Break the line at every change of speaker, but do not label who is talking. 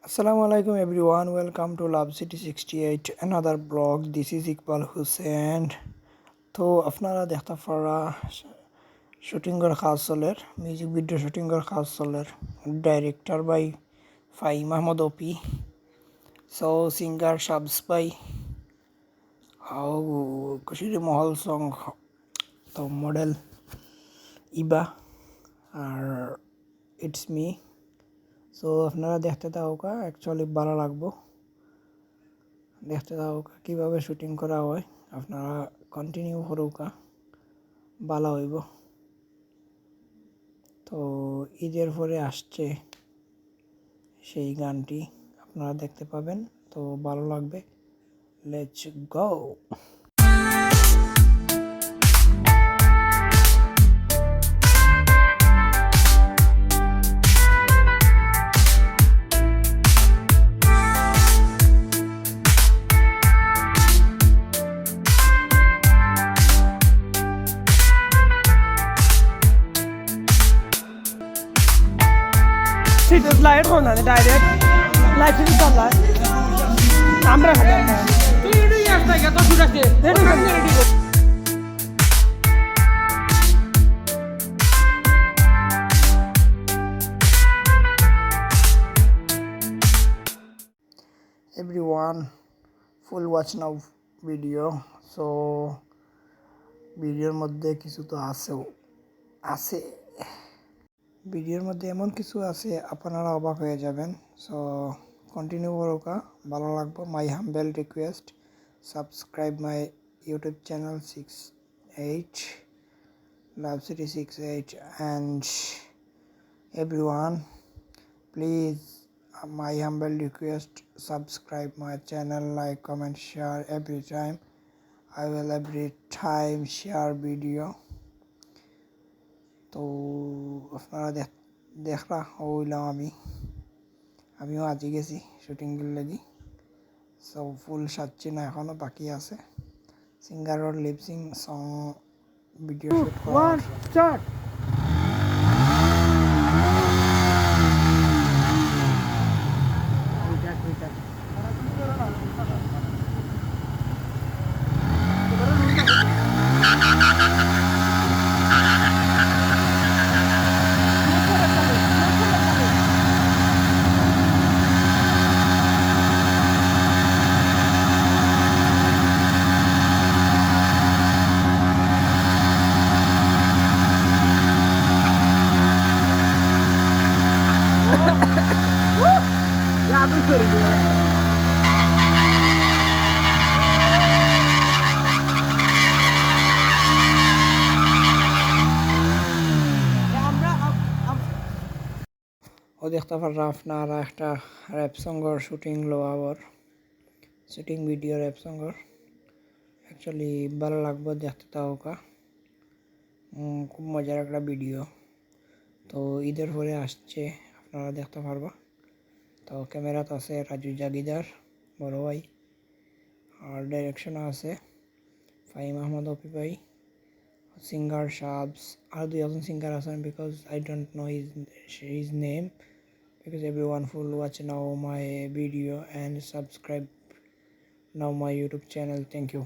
Assalamu alaikum everyone, welcome to Love City 68 another blog. This is Iqbal Hussein. তো আপনারা দেখতে পারা শুটিংয়ের কাজ চলের মিউজিক ভিডিও শুটিংয়ের কাজ চলের ডাইরেক্টর বাই ফাহিম আহমদ ওপি সো সিঙ্গার শাবস বাই হাউ কশিরি মহল সং তো model Iba R it's me. So আপনারা দেখতে থাকুকা, অ্যাকচুয়ালি ভালো লাগবো দেখতে থাকুকা কীভাবে শুটিং করা হয়। আপনারা কন্টিনিউ করুকা, ভালো হইব। তো ঈদের পরে আসছে সেই গানটি আপনারা দেখতে পাবেন, তো ভালো লাগবে। Let's go.
Sitter live on the direct live in the live. আমরা খালি তুই এডি আসতে কত দূর আছে ready ready
everyone, full watch now video. So ভিডিওর মধ্যে কিছু তো আছে ভিডিওর মধ্যে এমন কিছু আছে আপনারা অবাক হয়ে যাবেন। সো কন্টিনিউ করুকা, ভালো লাগবে। মাই humble request, subscribe my YouTube channel 68 Love City 68 and everyone please, my humble request, subscribe my channel, like, comment, share every time. I will every time share video. তো আপনারা দেখরা হইলাম আমিও আজই গেছি শুটিংয়ের লাগি। সো ফুল সাজছি না, এখনও বাকি আছে। সিঙ্গারের লিপসিং সং ভিডিও শুট করা। ও দেখতে পারা আপনারা একটা র্যাপ সঙ্গর শুটিং লোয়াবর শুটিং ভিডিও র্যাপ সঙ্গর অ্যাকচুয়ালি ভালো লাগবে দেখতে থাকুকা। খুব মজার একটা ভিডিও। তো ঈদের পরে আসছে, আপনারা দেখতে পারবা। তো ক্যামেরাতে আছে রাজু জাগিদার বড় ভাই, আর ডাইরেকশনও আছে ফাহিম আহমদ ওপি ভাই, সিঙ্গার শাবস, আর দুই একজন সিঙ্গার আছেন because I don't know his name, because everyone full watch now my video and subscribe now my YouTube channel. Thank you.